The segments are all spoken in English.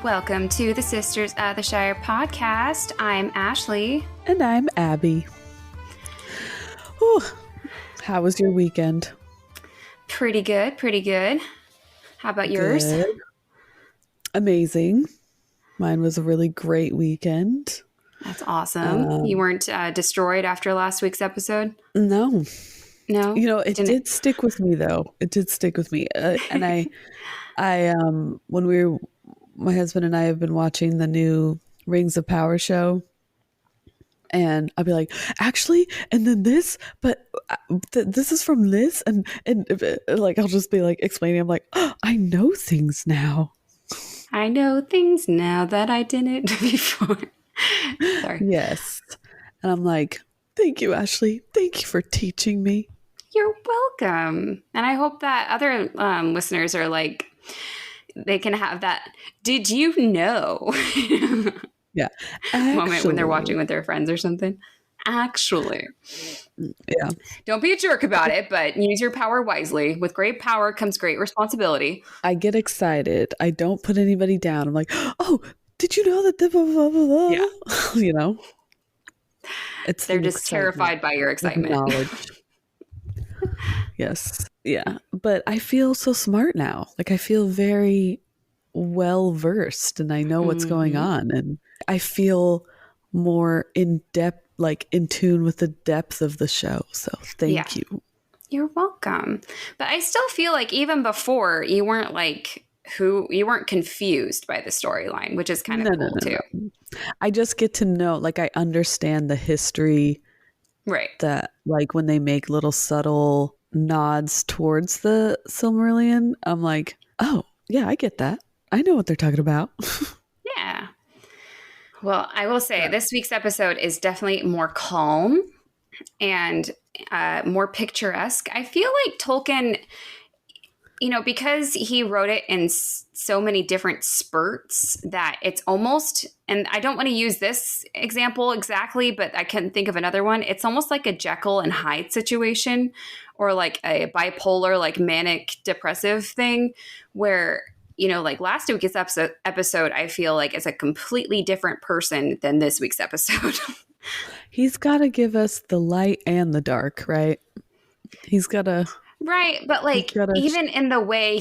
Welcome to the Sisters of the Shire podcast. I'm Ashley. And I'm Abby. Whew. How was your weekend? Pretty good, pretty good. How about yours? Good. Amazing. Mine was a really great weekend. That's awesome. You weren't destroyed after last week's episode? No. No? You know, it did stick with me, though. It did stick with me. And my husband and I have been watching the new Rings of Power show. And I'll be like, actually, and then this, but this is from this. And like, I'll just be like explaining. I'm like, oh, I know things now. I know things now that I didn't before. Sorry. Yes. And I'm like, thank you, Ashley. Thank you for teaching me. You're welcome. And I hope that other listeners are like, they can have that, did you know? Yeah. Moment when they're watching with their friends or something. Actually. Yeah. Don't be a jerk about it, but use your power wisely. With great power comes great responsibility. I get excited. I don't put anybody down. I'm like, oh, did you know that the blah, blah, blah, blah? Yeah. You know? They're just terrified by your excitement. Knowledge. Yes. Yeah. But I feel so smart now. Like I feel very well versed and I know what's going on. And I feel more in depth, like in tune with the depth of the show. So thank you. You're welcome. But I still feel like even before you weren't like you weren't confused by the storyline, which is kind of cool too. No. I just get to know, like I understand the history. Right. That like when they make little subtle nods towards the Silmarillion, I'm like, oh yeah, I get that. I know what they're talking about. Yeah. Well, I will say this week's episode is definitely more calm and more picturesque. I feel like Tolkien, because he wrote it in so many different spurts that it's almost, and I don't want to use this example exactly, but I can think of another one. It's almost like a Jekyll and Hyde situation or like a bipolar, like manic depressive thing where, like last week's episode, I feel like is a completely different person than this week's episode. He's got to give us the light and the dark, right? He's got to... Right, but like even in the way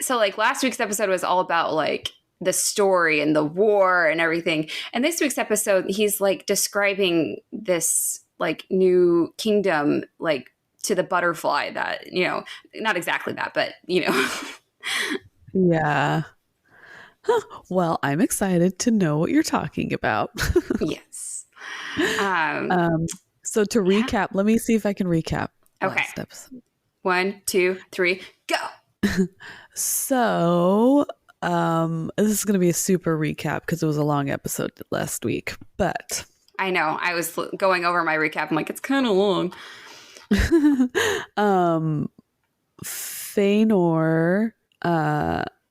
so like last week's episode was all about like the story and the war and everything. And this week's episode, he's like describing this like new kingdom, like to the butterfly that, not exactly that, but Yeah. Huh. Well, I'm excited to know what you're talking about. Yes. So to recap, let me see if I can recap. Okay. 1, 2, 3, go. So, this is going to be a super recap because it was a long episode last week, but I know I was going over my recap. I'm like, it's kind of long. Feanor,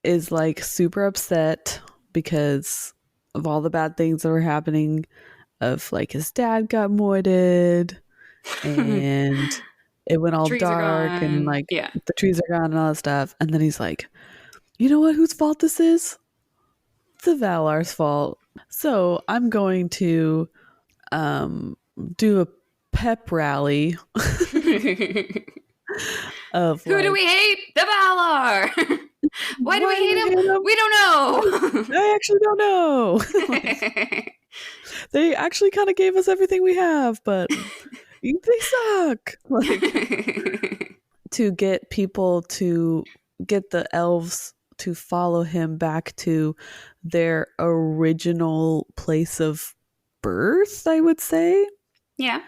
is like super upset because of all the bad things that were happening of like his dad got moited and it went all dark and like the trees are gone and all that stuff. And then he's like, you know what, whose fault this is? The Valar's fault. So I'm going to do a pep rally of who do we hate? The Valar. Why do we hate him? We don't know. I actually don't know. They actually kind of gave us everything we have, but they suck. Like, to get people to get the elves to follow him back to their original place of birth, I would say. Yeah.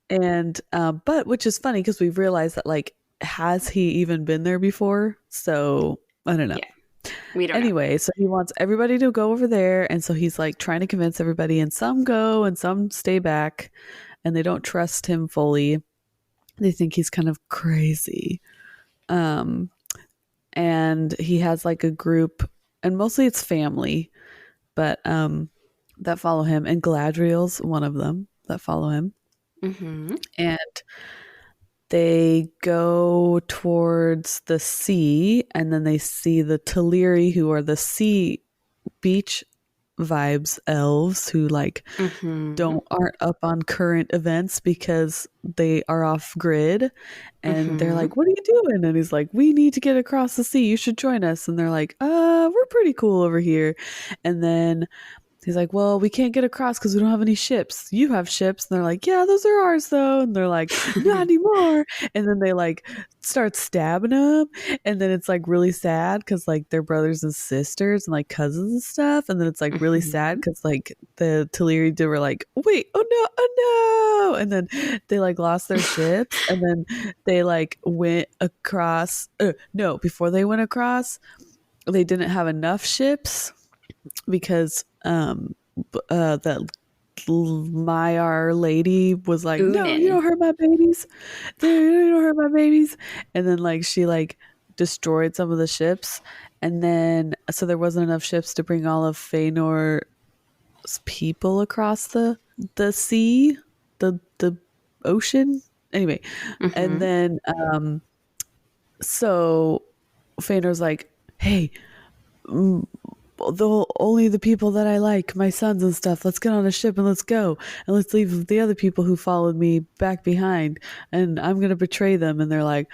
And but which is funny because we've realized that like, has he even been there before? So I don't know. Yeah. We don't know. So he wants everybody to go over there, and so he's like trying to convince everybody, and some go and some stay back, and they don't trust him fully. They think he's kind of crazy. And he has like a group, and mostly it's family, but that follow him, and Galadriel's one of them that follow him. Mm-hmm. And they go towards the sea, and then they see the Teleri, who are the sea beach vibes elves who like aren't up on current events because they are off grid, and they're like, what are you doing? And he's like, we need to get across the sea, you should join us. And they're like, we're pretty cool over here. And then he's like, well, we can't get across because we don't have any ships. You have ships. And they're like, yeah, those are ours though. And they're like, not anymore. And then they like start stabbing them. And then it's like really sad because like they're brothers and sisters and like cousins and stuff. And then it's like really sad because like the Teleri were like, wait, oh no, oh no. And then they like lost their ships. And then they like went across. No, before they went across, they didn't have enough ships because that Maiar lady was like, no, you don't hurt my babies. You don't hurt my babies. And then like she like destroyed some of the ships, and then so there wasn't enough ships to bring all of Feanor's people across the sea, the ocean. Anyway, and then so Feanor's like, hey, only the people that I like, my sons and stuff, let's get on a ship and let's go, and let's leave the other people who followed me back behind, and I'm gonna betray them. And they're like,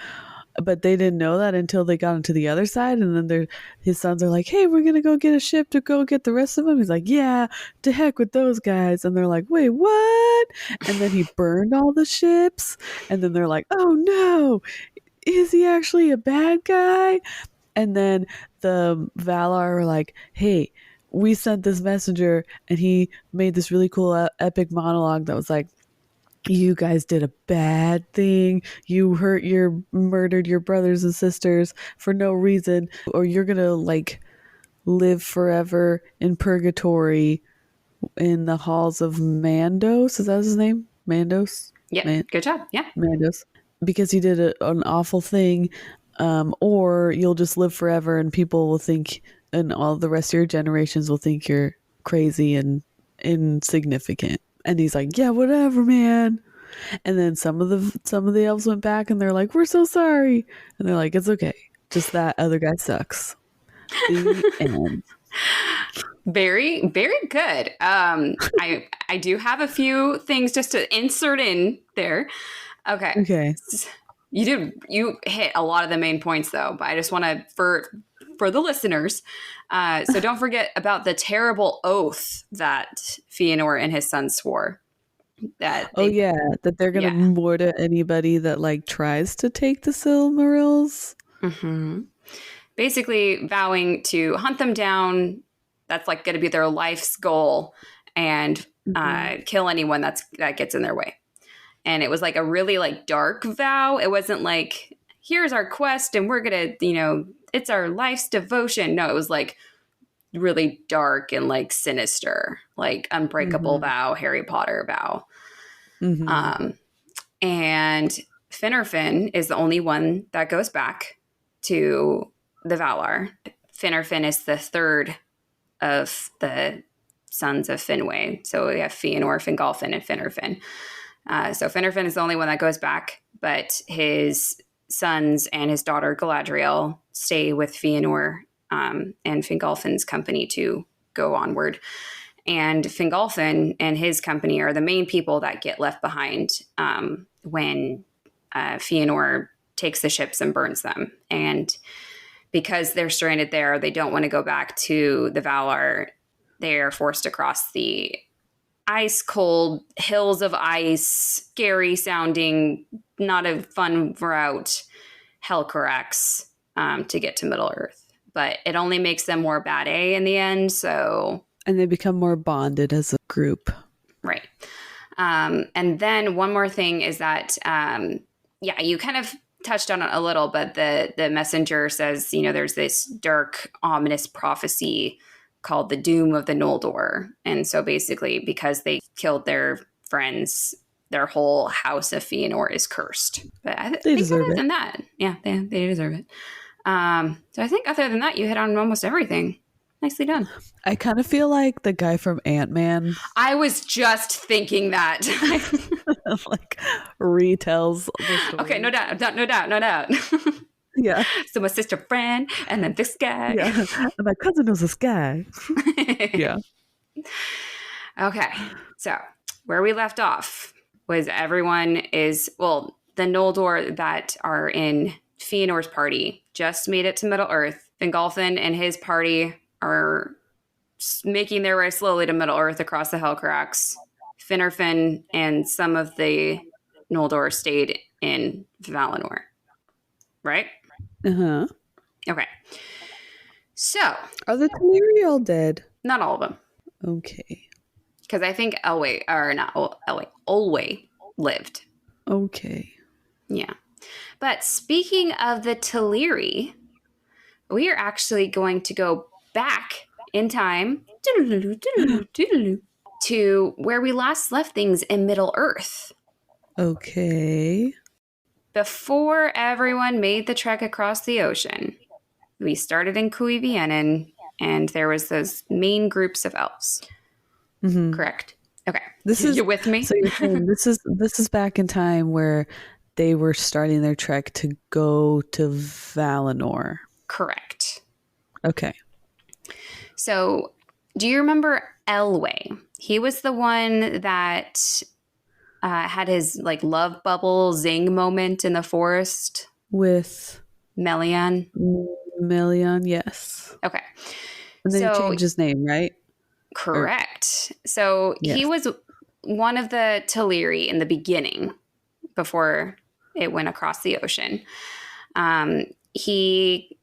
but they didn't know that until they got into the other side. And then his sons are like, hey, we're gonna go get a ship to go get the rest of them. He's like, yeah, to heck with those guys. And they're like, wait, what? And then he burned all the ships, and then they're like, oh no, is he actually a bad guy? And then the Valar were like, hey, we sent this messenger and he made this really cool epic monologue that was like, you guys did a bad thing. You murdered your brothers and sisters for no reason, or you're going to like live forever in purgatory in the halls of Mandos. Is that his name? Mandos? Yeah, good job. Yeah. Mandos. Because he did an awful thing. Or you'll just live forever and people will think, and all the rest of your generations will think you're crazy and insignificant. And he's like, yeah, whatever, man. And then some of the elves went back and they're like, we're so sorry. And they're like, it's okay. Just that other guy sucks. The end. Very, very good. I do have a few things just to insert in there. Okay. You hit a lot of the main points though, but I just want to, for the listeners, so don't forget about the terrible oath that Fëanor and his sons swore. That they're gonna murder anybody that like tries to take the Silmarils. Basically vowing to hunt them down. That's like going to be their life's goal, and kill anyone that gets in their way. And it was like a really like dark vow. It wasn't like, here's our quest and we're going to, it's our life's devotion. No, it was like really dark and like sinister, like unbreakable vow, Harry Potter vow. And Finarfin is the only one that goes back to the Valar. Finarfin is the third of the sons of Finwë. So we have Fëanor, Fingolfin, and Finarfin. So Finarfin is the only one that goes back, but his sons and his daughter Galadriel stay with Fëanor and Fingolfin's company to go onward. And Fingolfin and his company are the main people that get left behind when Fëanor takes the ships and burns them. And because they're stranded there, they don't want to go back to the Valar. They are forced across the ice cold hills of ice, scary sounding, not a fun route, Helcarax, to get to Middle Earth. But it only makes them more bad in the end. And they become more bonded as a group. Right. And then one more thing is that, you kind of touched on it a little, but the messenger says, there's this dark, ominous prophecy called the Doom of the Noldor. And so basically, because they killed their friends, their whole house of Fëanor is cursed. But I think other than that, they deserve it. So I think other than that, you hit on almost everything. Nicely done. I kind of feel like the guy from Ant-Man. I was just thinking that. Like retells the story. Okay, no doubt. Yeah. So my sister friend, and then this guy. Yeah. And my cousin knows this guy. Yeah. Okay. So where we left off was the Noldor that are in Fëanor's party just made it to Middle Earth. Fingolfin and his party are making their way slowly to Middle Earth across the Hellcrux. Finarfin and some of the Noldor stayed in Valinor. Right? Uh-huh. Okay. So. Are the Teleri all dead? Not all of them. Okay. Because I think Olwe lived. Okay. Yeah. But speaking of the Teleri, we are actually going to go back in time to where we last left things in Middle Earth. Okay. Before everyone made the trek across the ocean, we started in Cuiviénen, and there was those main groups of elves. Mm-hmm. Correct. Okay. You're with me? So you're saying this is back in time where they were starting their trek to go to Valinor. Correct. Okay. So, do you remember Elwë? He was the one that had his like love bubble zing moment in the forest with Melian. Yes. Okay. And then he changed his name, right? Correct. So he was one of the Teleri in the beginning before it went across the ocean. He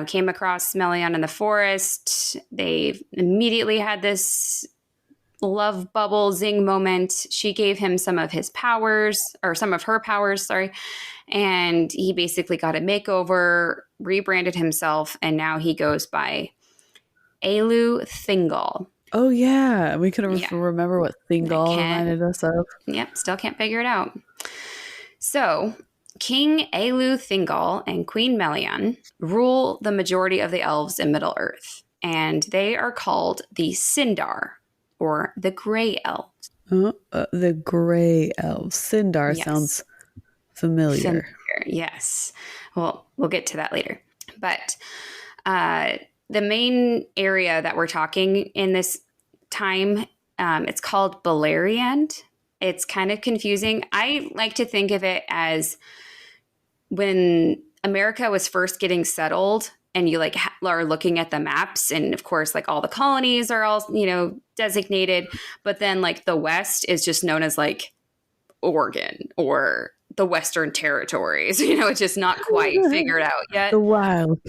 came across Melian in the forest. They immediately had this love bubble zing moment. She gave him some of his powers, or some of her powers, sorry. And he basically got a makeover, rebranded himself, and now he goes by Elu Thingol. Oh, yeah. We couldn't remember what Thingol reminded us of. Yep, still can't figure it out. So, King Elu Thingol and Queen Melian rule the majority of the elves in Middle-earth, and they are called the Sindar, or the Grey Elves. The Grey Elves. Sindar sounds familiar. Yes. Well, we'll get to that later. But the main area that we're talking in this time, it's called Beleriand. It's kind of confusing. I like to think of it as when America was first getting settled and you are looking at the maps, and of course, like all the colonies are all, designated, but then like the West is just known as like Oregon or the Western Territories. It's just not quite figured out yet. The wild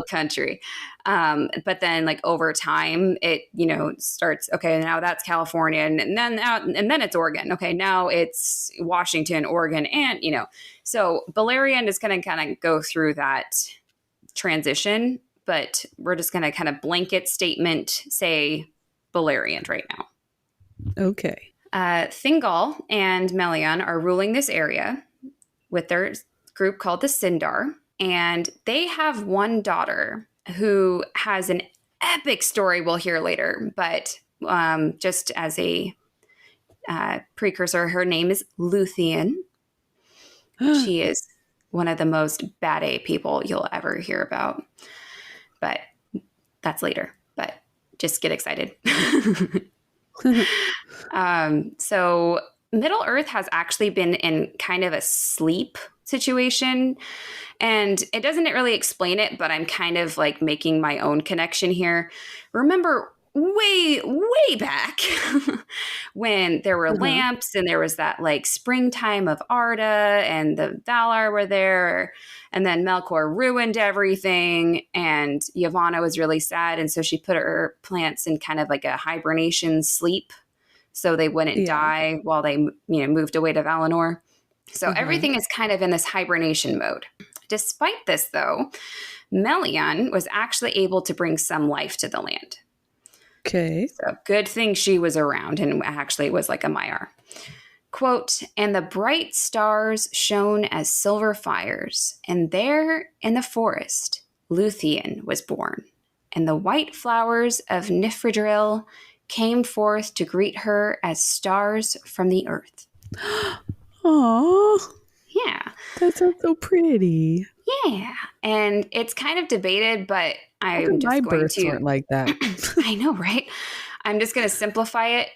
country. But then like over time it, starts, okay, now that's California, and then it's Oregon. Okay, now it's Washington, Oregon, and, so Beleriand is going to kind of go through that transition, but we're just going to kind of blanket statement say Beleriand right now. Okay. Thingol and Melian are ruling this area with their group called the Sindar, and they have one daughter who has an epic story we'll hear later, but just as a precursor, her name is Luthien. She is one of the most badass people you'll ever hear about, but that's later. But just get excited. So Middle Earth has actually been in kind of a sleep situation, and it doesn't really explain it, but I'm kind of like making my own connection here. Remember way back when there were lamps and there was that like springtime of Arda and the Valar were there, and then Melkor ruined everything and Yavanna was really sad, and so she put her plants in kind of like a hibernation sleep so they wouldn't die while they moved away to Valinor. So everything is kind of in this hibernation mode. Despite this, though, Melian was actually able to bring some life to the land. Okay. So good thing she was around and actually was like a Maiar. Quote, "And the bright stars shone as silver fires, and there in the forest Luthien was born, and the white flowers of Nifredril came forth to greet her as stars from the earth." Aww. Yeah. That sounds so pretty. Yeah. And it's kind of debated, but How I'm come my just going births to, weren't like that? I know, right? I'm just going to simplify it.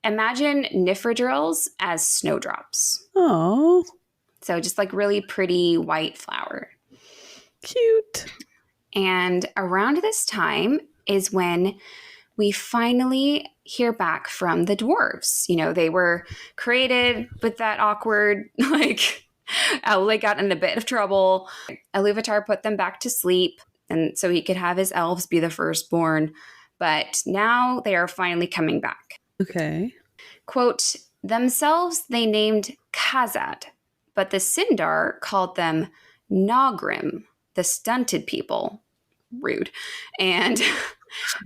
Imagine nifredrills as snowdrops. Oh, So just like really pretty white flour. cute. And around this time is when we finally hear back from the dwarves. You know, they were created with that awkward, like, Aule got in a bit of trouble. Iluvatar put them back to sleep, and so he could have his elves be the firstborn. But now they are finally coming back. Okay. Quote, themselves they named Khazad, but the Sindar called them Nogrim, the stunted people. Rude. And Rude.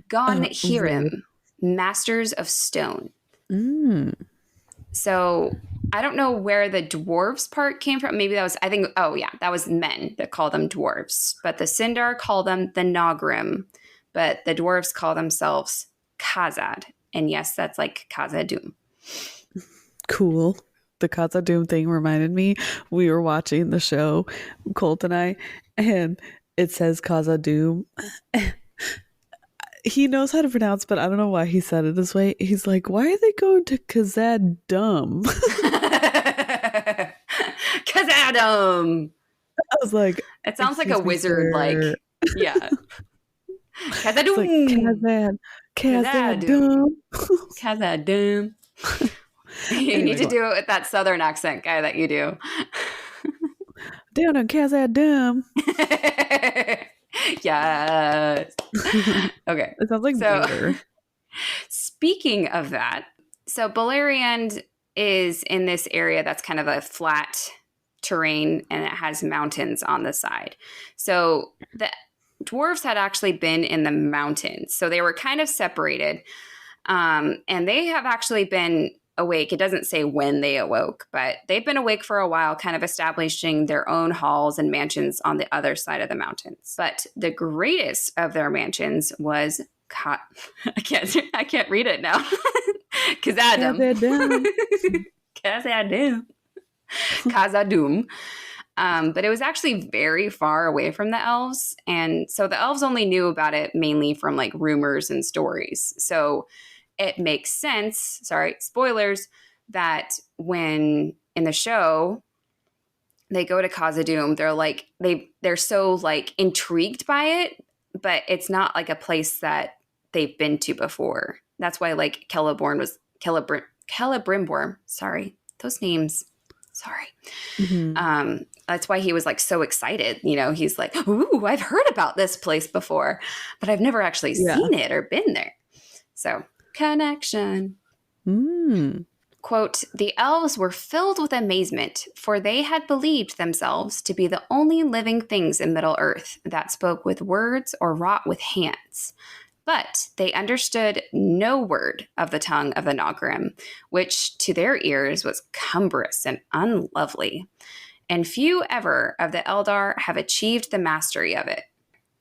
Gonhirim, masters of stone. Mm. So I don't know where the dwarves part came from. Maybe that was, I think, oh yeah, that was men that call them dwarves. But the Sindar call them the Nogrim, but the dwarves call themselves Khazad. And yes, that's like Khazad-dûm. Cool. The Khazad-dûm thing reminded me. We were watching the show, Colt and I, and it says Khazad-dûm. He knows how to pronounce, but I don't know why he said it this way. He's like, why are they going to Khazad-dûm? Khazad-dûm. I was like, It sounds like a excuse me, wizard, like, sir. yeah. It's like Khazad-dûm. Khazad-dûm. Khazad-dûm. You Anyway, need to do it with that southern accent guy that you do. down on Khazad-dûm. Yes. Okay. It sounds like So, Vader. speaking of that, so Beleriand is in this area that's kind of a flat terrain and it has mountains on the side. So the dwarves had actually been in the mountains. So they were kind of separated. And they have actually been awake. It doesn't say when they awoke, but they've been awake for a while, kind of establishing their own halls and mansions on the other side of the mountains. But the greatest of their mansions was I can't read it now. Khazad-dûm. Khazad-dûm. But it was actually very far away from the elves. And so the elves only knew about it mainly from like rumors and stories. So it makes sense, sorry, spoilers, that when in the show they go to Khazad-dûm, they're so like intrigued by it, but it's not like a place that they've been to before. That's why like Celebrimbor, sorry, those names. Sorry. Mm-hmm. That's why he was like so excited. You know, he's like, ooh, I've heard about this place before, but I've never actually seen it or been there. So, connection. Quote, the elves were filled with amazement, for they had believed themselves to be the only living things in Middle Earth that spoke with words or wrought with hands. But they understood no word of the tongue of the Nogrim, which to their ears was cumbrous and unlovely. And few ever of the Eldar have achieved the mastery of it.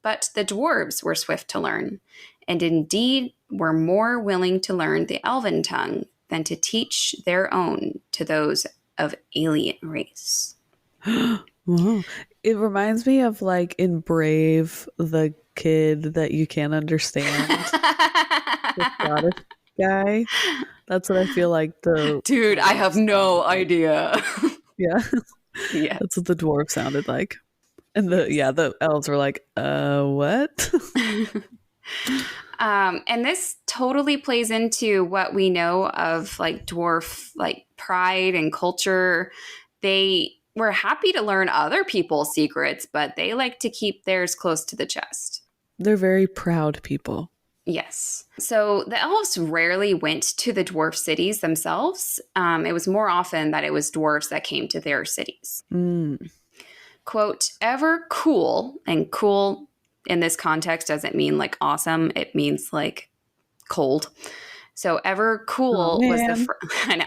But the dwarves were swift to learn, and indeed were more willing to learn the elven tongue than to teach their own to those of alien race. Wow. It reminds me of like in Brave, the kid that you can't understand. The Scottish guy. That's what I feel like the dude, I have no idea. Yeah. Yeah. That's what the dwarf sounded like. And the elves were like, what? And this totally plays into what we know of like dwarf like pride and culture. They were happy to learn other people's secrets, but they like to keep theirs close to the chest. They're very proud people. Yes. So the elves rarely went to the dwarf cities themselves. It was more often that it was dwarves that came to their cities. Quote, ever cool, and cool in this context doesn't mean like awesome. It means like cold. So ever cool was the I know.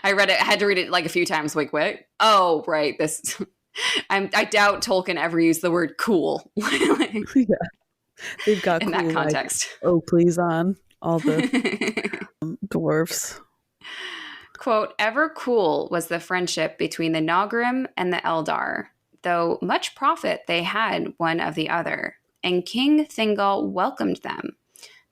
I read it. I had to read it like a few times. Like, wait. Oh, right. This. I doubt Tolkien ever used the word cool. Yeah, they've got in cool, that context. Like, oh, please on all the dwarfs. Quote, ever cool was the friendship between the Nogrim and the Eldar. though much profit they had one of the other, and King Thingol welcomed them.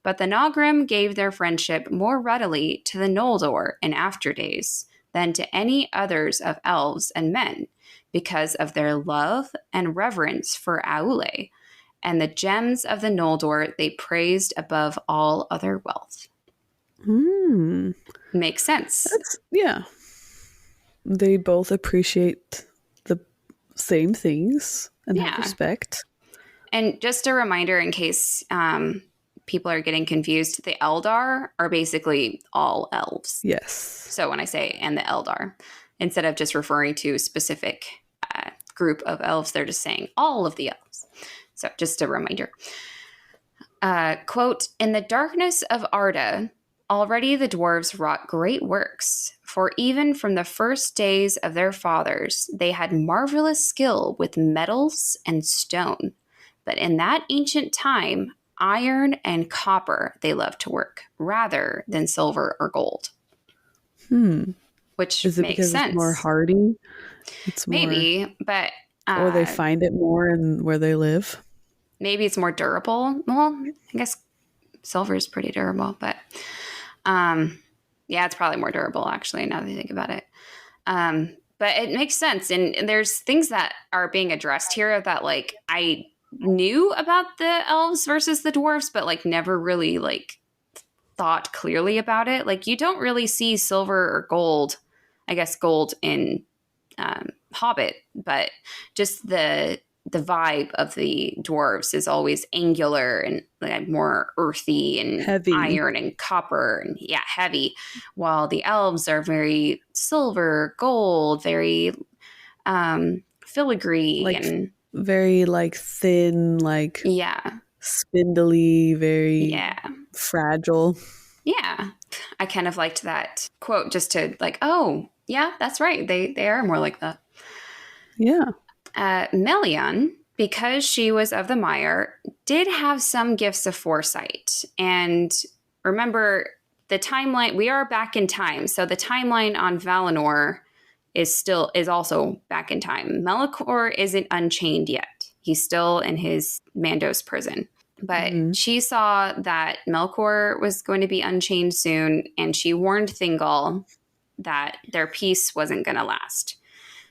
But the Nogrim gave their friendship more readily to the Noldor in after days than to any others of elves and men, because of their love and reverence for Aule, and the gems of the Noldor they praised above all other wealth. Makes sense. Yeah. They both appreciate the same things and have respect. And just a reminder in case people are getting confused, the Eldar are basically all elves. Yes. So when I say and the Eldar, instead of just referring to a specific group of elves, they're just saying all of the elves. So just a reminder. Quote, in the darkness of Arda, already the dwarves wrought great works, for even from the first days of their fathers, they had marvelous skill with metals and stone. But in that ancient time, iron and copper they loved to work, rather than silver or gold. Which is it makes because sense. It's more hardy? It's maybe, more, but or they find it more in where they live. Maybe it's more durable. Well, I guess silver is pretty durable, but yeah, it's probably more durable actually. Now that I think about it, but it makes sense. And there's things that are being addressed here that like I knew about the elves versus the dwarves, but like never really like thought clearly about it. Like you don't really see silver or gold. I guess gold in Hobbit, but just the vibe of the dwarves is always angular and like more earthy and heavy. Iron and copper and heavy, while the elves are very silver, gold, very filigree, like, and very like thin, like spindly, very fragile. Yeah, I kind of liked that quote just to like, oh yeah, that's right, they are more like that. Yeah. Melian, because she was of the Mire, did have some gifts of foresight. And remember, the timeline, we are back in time. So the timeline on Valinor is also back in time. Melkor isn't unchained yet. He's still in his Mandos prison. But she saw that Melkor was going to be unchained soon, and she warned Thingol that their peace wasn't going to last.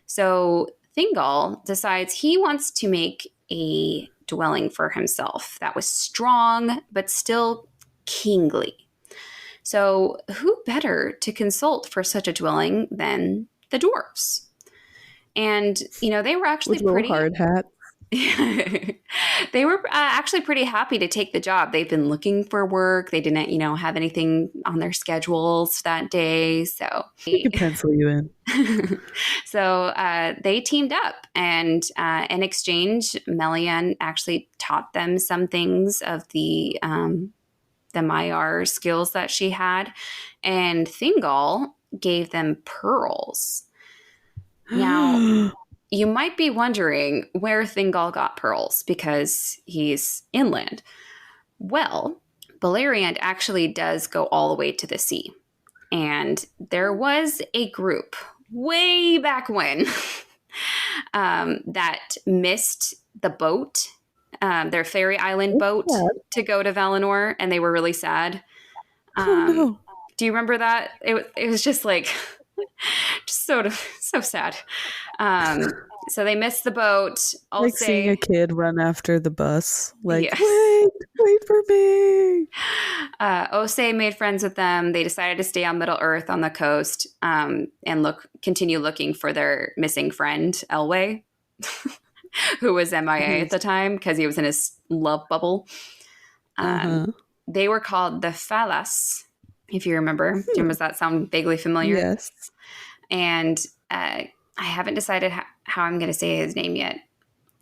So Thingol decides he wants to make a dwelling for himself that was strong but still kingly. So who better to consult for such a dwelling than the dwarves? And, they were actually with pretty hard hat. They were actually pretty happy to take the job. They've been looking for work. They didn't, have anything on their schedules that day. So we could pencil you in. So they teamed up, and in exchange, Melian actually taught them some things of the Maiar skills that she had, and Thingol gave them pearls. Now, you might be wondering where Thingol got pearls because he's inland. Well, Beleriand actually does go all the way to the sea. And there was a group way back when that missed the boat, their fairy island boat, to go to Valinor, and they were really sad. No. Do you remember that? It was just like... just so sad. So they missed the boat. Seeing a kid run after the bus. Like, yes. wait for me. Osei made friends with them. They decided to stay on Middle Earth on the coast and continue looking for their missing friend, Elwë, who was MIA at the time because he was in his love bubble. They were called the Falas, if you remember. Does that sound vaguely familiar? Yes. And I haven't decided how I'm going to say his name yet.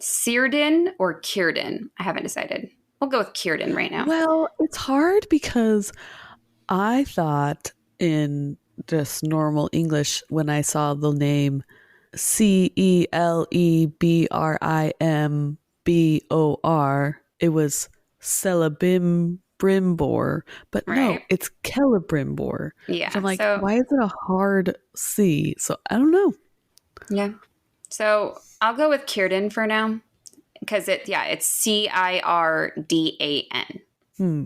Círdan or Círdan? I haven't decided. We'll go with Círdan right now. Well, it's hard because I thought in just normal English when I saw the name Celebrimbor, it was Celebrimbor, but no, it's Celebrimbor. Yeah. So I'm like, why is it a hard C? So I don't know. Yeah. So I'll go with Círdan for now because it's Cirdan. Hmm.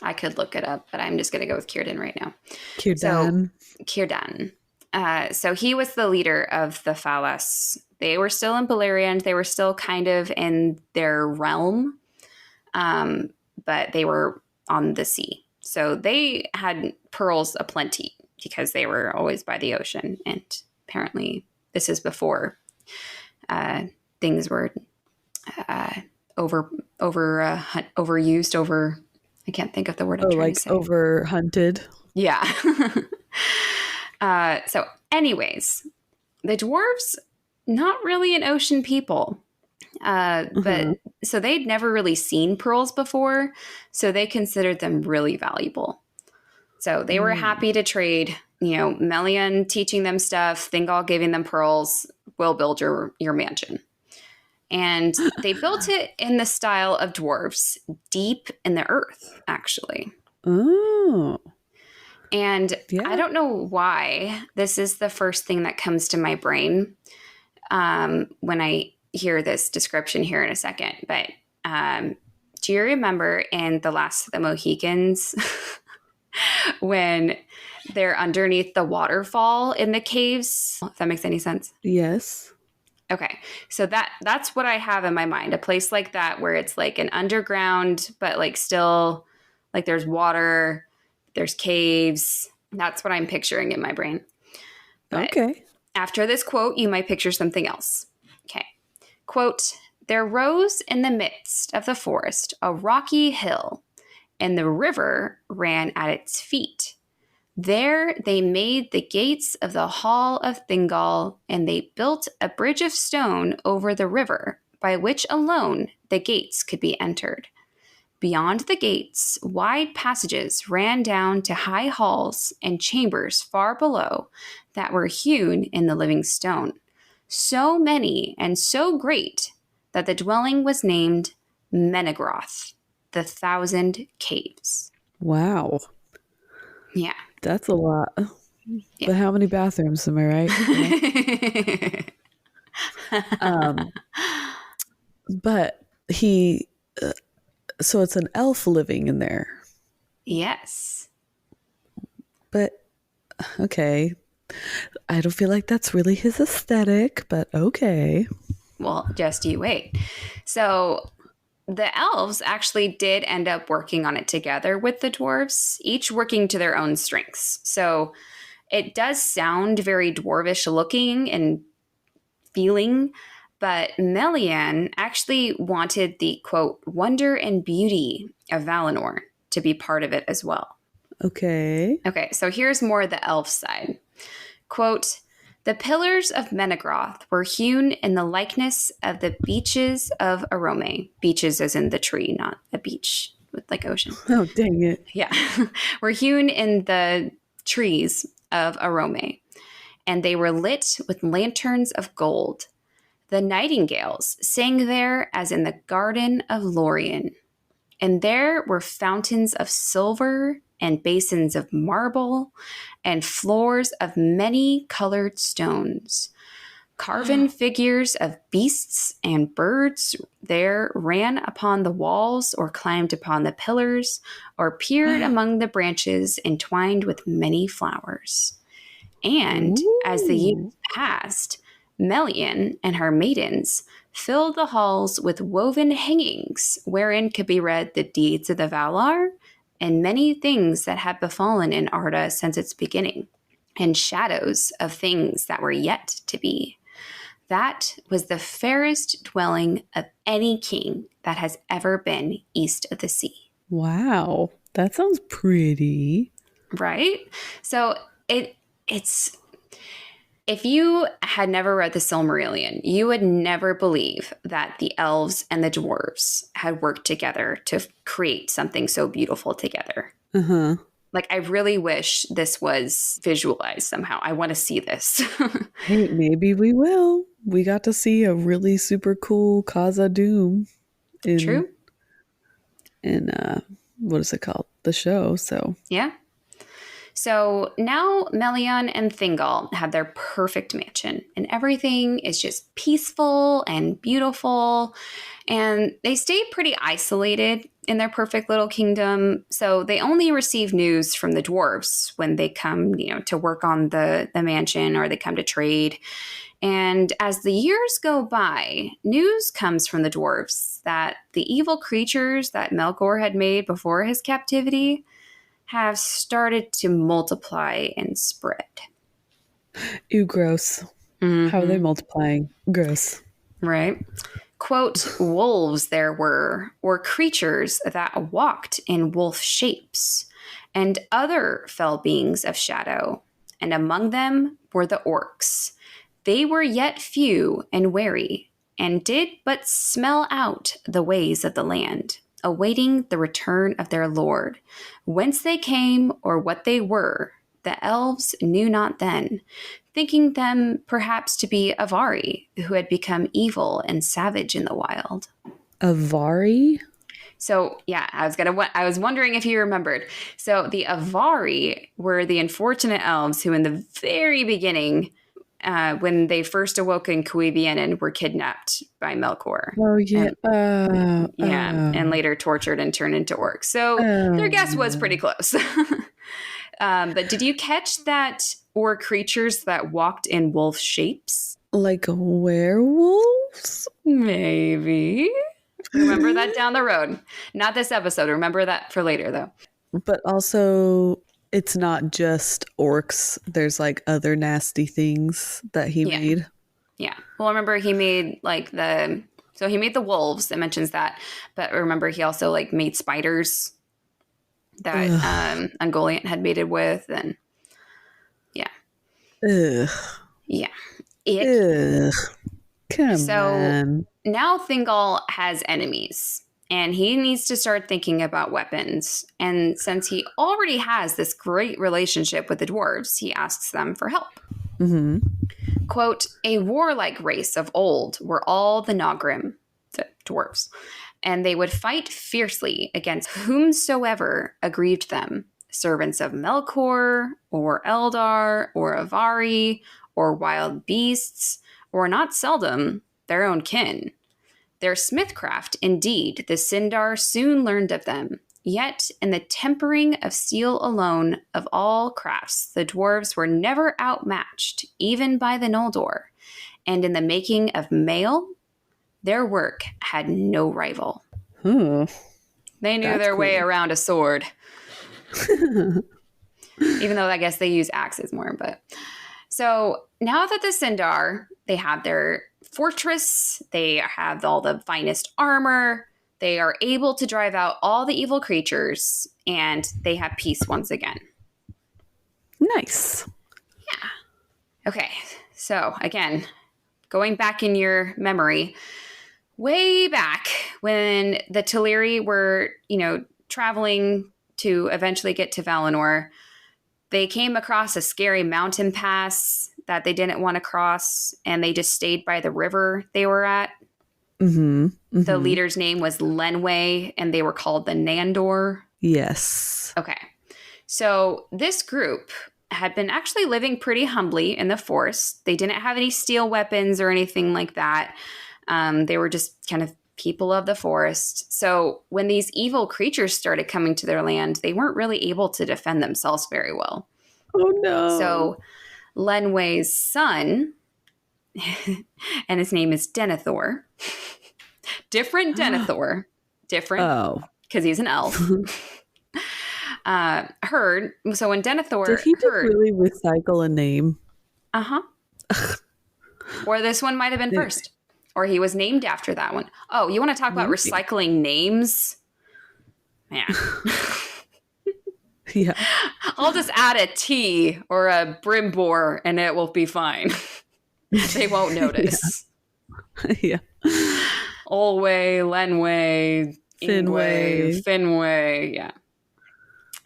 I could look it up, but I'm just going to go with Círdan right now. So Círdan. Círdan. So he was the leader of the Falas. They were still in Beleriand. They were still kind of in their realm, but they were on the sea. So they had pearls aplenty because they were always by the ocean. And apparently this is before things were overused. I can't think of the word I'm trying to say. Over hunted. Yeah. So anyways, the dwarves, not really an ocean people. But so they'd never really seen pearls before, so they considered them really valuable. So they were happy to trade, Melian teaching them stuff, Thingol giving them pearls, we'll build your mansion. And they built it in the style of dwarves, deep in the earth, actually. Oh. And I don't know why this is the first thing that comes to my brain when I hear this description here in a second. But do you remember in The Last of the Mohicans when they're underneath the waterfall in the caves? If that makes any sense. Yes. Okay. So that's what I have in my mind. A place like that where it's like an underground, but like still like there's water, there's caves. That's what I'm picturing in my brain. But okay. After this quote, you might picture something else. Okay. Quote, there rose in the midst of the forest a rocky hill, and the river ran at its feet. There they made the gates of the hall of Thingol, and they built a bridge of stone over the river, by which alone the gates could be entered. Beyond the gates, wide passages ran down to high halls and chambers far below that were hewn in the living stone, so many and so great that the dwelling was named Menegroth, the Thousand Caves. Wow. Yeah. That's a lot. Yeah. But how many bathrooms, am I right? But he... so it's an elf living in there. Yes. But, okay. I don't feel like that's really his aesthetic, but okay. Well, just you wait. So the elves actually did end up working on it together with the dwarves, each working to their own strengths. So it does sound very dwarvish looking and feeling, but Melian actually wanted the, quote, wonder and beauty of Valinor to be part of it as well. Okay. Okay, so here's more of the elf side. Quote, the pillars of Menegroth were hewn in the likeness of the beaches of Arome. Beaches as in the tree, not a beach with like ocean. Oh, dang it. Yeah. Were hewn in the trees of Arome, and they were lit with lanterns of gold. The nightingales sang there as in the garden of Lorien, and there were fountains of silver and basins of marble and floors of many colored stones. Carven figures of beasts and birds there ran upon the walls or climbed upon the pillars or peered among the branches entwined with many flowers. And as the years passed, Melian and her maidens filled the halls with woven hangings wherein could be read the deeds of the Valar and many things that had befallen in Arda since its beginning, and shadows of things that were yet to be. That was the fairest dwelling of any king that has ever been east of the sea. Wow. That sounds pretty. Right? So it's if you had never read the Silmarillion, you would never believe that the elves and the dwarves had worked together to create something so beautiful together. Uh-huh. Like, I really wish this was visualized somehow. I want to see this. Hey, maybe we will. We got to see a really super cool Khazad-dûm True. In what is it called? The show. So Yeah. So now Melion and Thingol have their perfect mansion, and everything is just peaceful and beautiful. And they stay pretty isolated in their perfect little kingdom. So they only receive news from the dwarves when they come, to work on the mansion or they come to trade. And as the years go by, news comes from the dwarves that the evil creatures that Melkor had made before his captivity have started to multiply and spread. Ew, gross. How are they multiplying? Gross. Right? Quote, wolves there were, or creatures that walked in wolf shapes, and other fell beings of shadow, and among them were the orcs. They were yet few and wary, and did but smell out the ways of the land, awaiting the return of their lord. Whence they came or what they were, the elves knew not then, thinking them perhaps to be Avari, who had become evil and savage in the wild. Avari? So, yeah, I was wondering if you remembered. So, the Avari were the unfortunate elves who, in the very beginning, when they first awoke in Cuivienen, were kidnapped by Melkor. Oh, yeah. And later tortured and turned into orcs. So, their guess was pretty close. But did you catch that orc creatures that walked in wolf shapes? Like werewolves? Maybe. Remember that down the road. Not this episode. Remember that for later, though. But also, it's not just orcs. There's like other nasty things that he made. Yeah. Well, remember he made he made the wolves. It mentions that. But remember he also made spiders that Ungoliant had mated with, and yeah. Ugh. Yeah. Ugh. Come on. Now Thingol has enemies, and he needs to start thinking about weapons. And since he already has this great relationship with the dwarves, he asks them for help. Mm-hmm. Quote, a warlike race of old were all the Nogrim, the dwarves, and they would fight fiercely against whomsoever aggrieved them, servants of Melkor, or Eldar, or Avari, or wild beasts, or not seldom their own kin. Their smithcraft, indeed, the Sindar soon learned of them. Yet, in the tempering of steel alone of all crafts, the dwarves were never outmatched, even by the Noldor. And in the making of mail, their work had no rival. They knew their way around a sword. Even though I guess they use axes more. But so now that the Sindar, they have their fortress, they have all the finest armor, they are able to drive out all the evil creatures, and they have peace once again. Nice. Yeah. Okay. So again, going back in your memory, way back when the Teleri were, traveling to eventually get to Valinor, they came across a scary mountain pass that they didn't want to cross, and they just stayed by the river they were at. Mm-hmm. Mm-hmm. The leader's name was Lenwë, and they were called the Nandor. Yes. Okay. So this group had been actually living pretty humbly in the forest. They didn't have any steel weapons or anything like that. They were just kind of people of the forest. So when these evil creatures started coming to their land, they weren't really able to defend themselves very well. Oh, no. So Lenwë's son, and his name is Denethor. Different Denethor. Different. Oh. Because he's an elf. Heard. So when Denethor Did he just really recycle a name? Uh-huh. Or this one might have been first. Or he was named after that one. Oh, you want to talk about recycling names? Yeah. Yeah. I'll just add a T or a Brimbor and it will be fine. They won't notice. Yeah. Olwë, Lenwë, Finwë. Finwë. Yeah.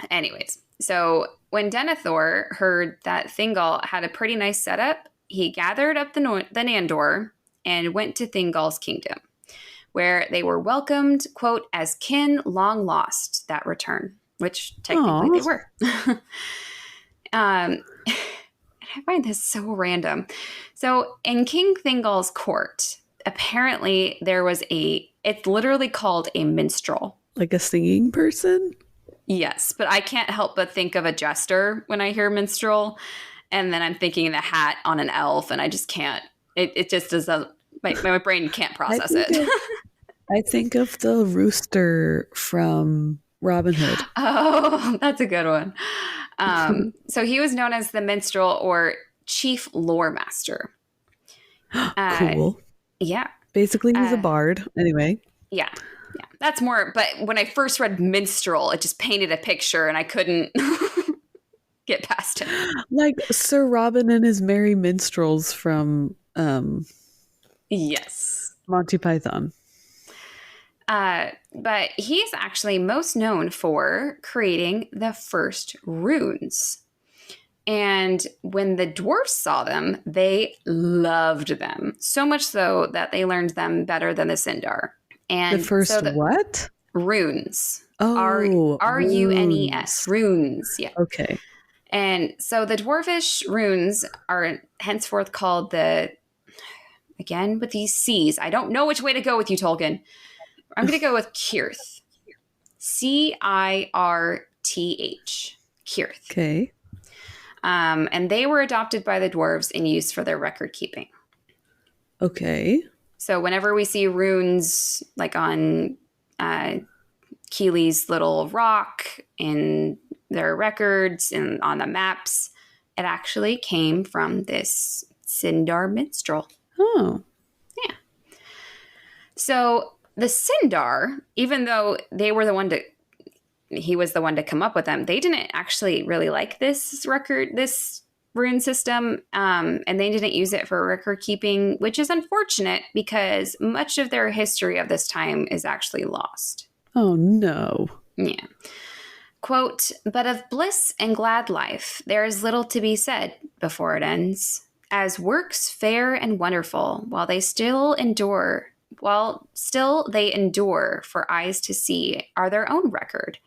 Anyways, so when Denethor heard that Thingol had a pretty nice setup, he gathered up the Nandor and went to Thingol's kingdom, where they were welcomed, quote, as kin long lost that return, which technically they were. Um, I find this so random. So in King Thingol's court, apparently there was it's literally called a minstrel. Like a singing person? Yes, but I can't help but think of a jester when I hear minstrel. And then I'm thinking the hat on an elf, and I just can't. It just doesn't. My brain can't I process think it. of, I think of the rooster from Robin Hood. Oh, that's a good one. So he was known as the minstrel or chief lore master. Cool. Yeah. Basically, he's a bard. Anyway. Yeah. Yeah. That's more. But when I first read minstrel, it just painted a picture, and I couldn't get past it. Like Sir Robin and his merry minstrels from Yes. Monty Python. But he's actually most known for creating the first runes. And when the dwarfs saw them, they loved them. So much so that they learned them better than the Sindar. And the first so what? Runes. Oh, Runes. Runes. Yeah. Okay. And so the dwarfish runes are henceforth called again with these C's. I don't know which way to go with you, Tolkien. I'm going to go with Cirth. Cirth. Cirth. Okay. And they were adopted by the dwarves and used for their record keeping. Okay. So whenever we see runes like on Keely's little rock in their records and on the maps, it actually came from this Sindar minstrel. Oh. Yeah. So the Sindar, even though he was the one to come up with them, they didn't actually really like this rune system, and they didn't use it for record keeping, which is unfortunate because much of their history of this time is actually lost. Oh, no. Yeah. Quote, "But of bliss and glad life there is little to be said before it ends, as works fair and wonderful, while still they endure for eyes to see, are their own record,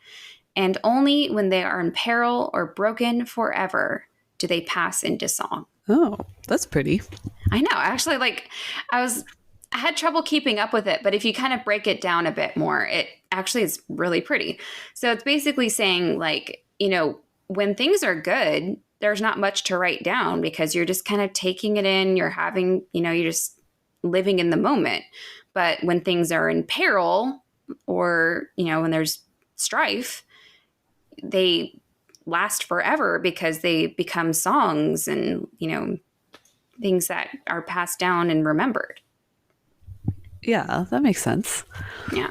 and only when they are in peril or broken forever do they pass into song." Oh, that's pretty. I know. Actually, I had trouble keeping up with it, but if you kind of break it down a bit more, it actually is really pretty. So it's basically saying, when things are good, there's not much to write down because you're just kind of taking it in. You're having, you're just living in the moment. But when things are in peril or, when there's strife, they last forever because they become songs and, things that are passed down and remembered. Yeah, that makes sense. Yeah.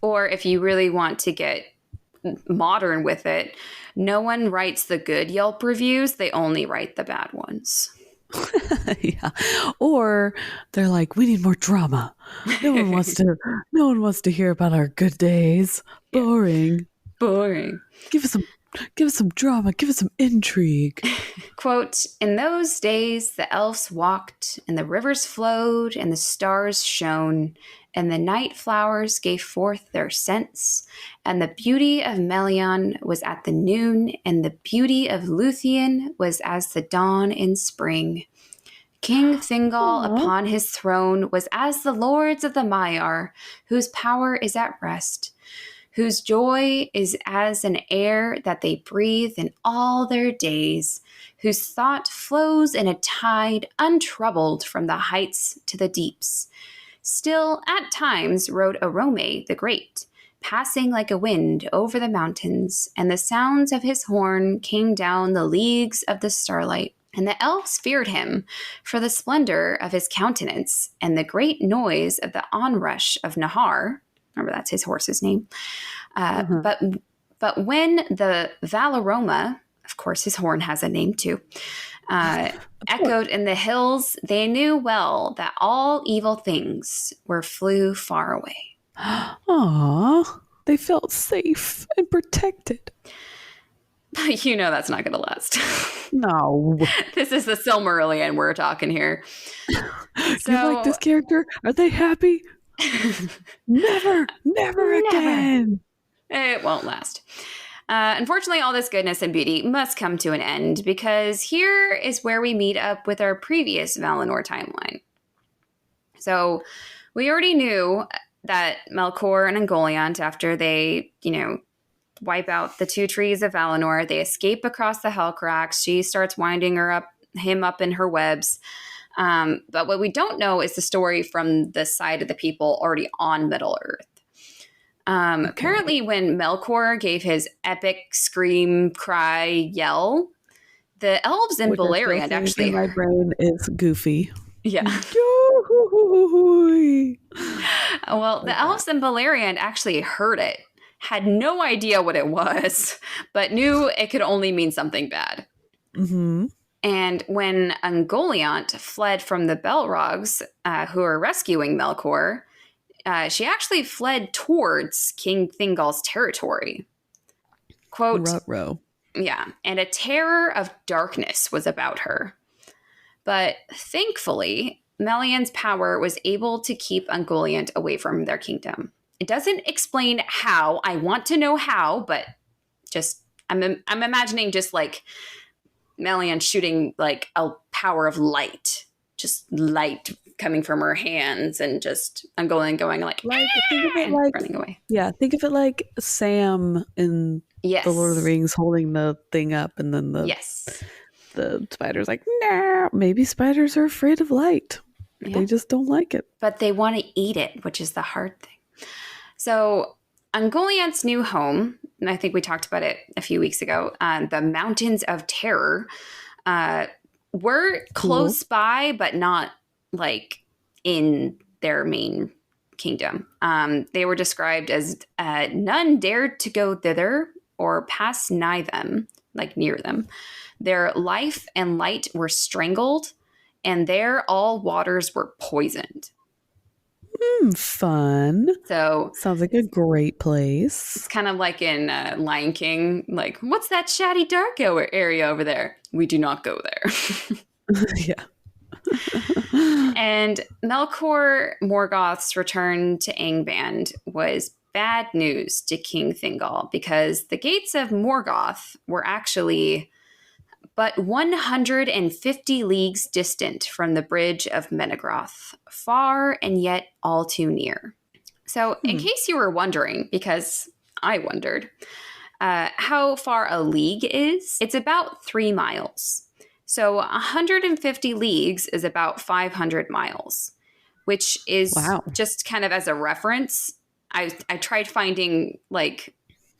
Or if you really want to get modern with it, no one writes the good Yelp reviews. They only write the bad ones. Yeah. Or they're like, we need more drama. No one wants to hear about our good days. Boring. Boring. Give us some drama. Give us some intrigue. Quote, "In those days the elves walked, and the rivers flowed, and the stars shone, and the night flowers gave forth their scents, and the beauty of Melion was at the noon, and the beauty of Luthien was as the dawn in spring. King Thingol upon his throne was as the lords of the Maiar, whose power is at rest, whose joy is as an air that they breathe in all their days, whose thought flows in a tide untroubled from the heights to the deeps. Still at times rode Arome the Great, passing like a wind over the mountains, and the sounds of his horn came down the leagues of the starlight. And the elves feared him for the splendor of his countenance and the great noise of the onrush of Nahar." Remember, that's his horse's name. But when the Valaroma, of course, his horn has a name too, echoed in the hills, they knew well that all evil things flew far away. Aw, they felt safe and protected. But that's not going to last. No. This is the Silmarillion we're talking here. So, you like this character? Are they happy? Never again. It won't last. Unfortunately, all this goodness and beauty must come to an end because here is where we meet up with our previous Valinor timeline. So we already knew that Melkor and Ungoliant, after they, wipe out the two trees of Valinor, they escape across the Hellcrax. She starts winding him up in her webs. But what we don't know is the story from the side of the people already on Middle Earth. Okay. Apparently, when Melkor gave his epic scream, cry, yell, the elves in Beleriand actually... in my brain is goofy. Yeah. Well, the elves in Beleriand actually heard it, had no idea what it was, but knew it could only mean something bad. Mm-hmm. And when Ungoliant fled from the Balrogs, who were rescuing Melkor, she actually fled towards King Thingol's territory. Quote, Ruh-roh. Yeah, and a terror of darkness was about her. But thankfully, Melian's power was able to keep Ungoliant away from their kingdom. It doesn't explain how. I want to know how, but just I'm imagining just like Melian shooting like a power of light, just light coming from her hands, and just Ungoliant going like think of it like running away. Yeah, think of it like Sam in the Lord of the Rings holding the thing up, and then the spider's like, nah. Maybe spiders are afraid of light. Yeah. They just don't like it. But they want to eat it, which is the hard thing. So Ungoliant's new home, and I think we talked about it a few weeks ago, the Mountains of Terror, were close by, but not like in their main kingdom. They were described as none dared to go thither or pass nigh them, like near them. Their life and light were strangled, and there all waters were poisoned. Fun. So sounds like a great place. It's kind of like in Lion King, like, what's that shady dark area over there? We do not go there. Yeah. And Melkor Morgoth's return to Angband was bad news to King Thingol, because the gates of Morgoth were actually but 150 leagues distant from the bridge of Menegroth, far and yet all too near. So in case you were wondering, because I wondered, how far a league is, it's about 3 miles. So 150 leagues is about 500 miles, which is just kind of as a reference. I tried finding like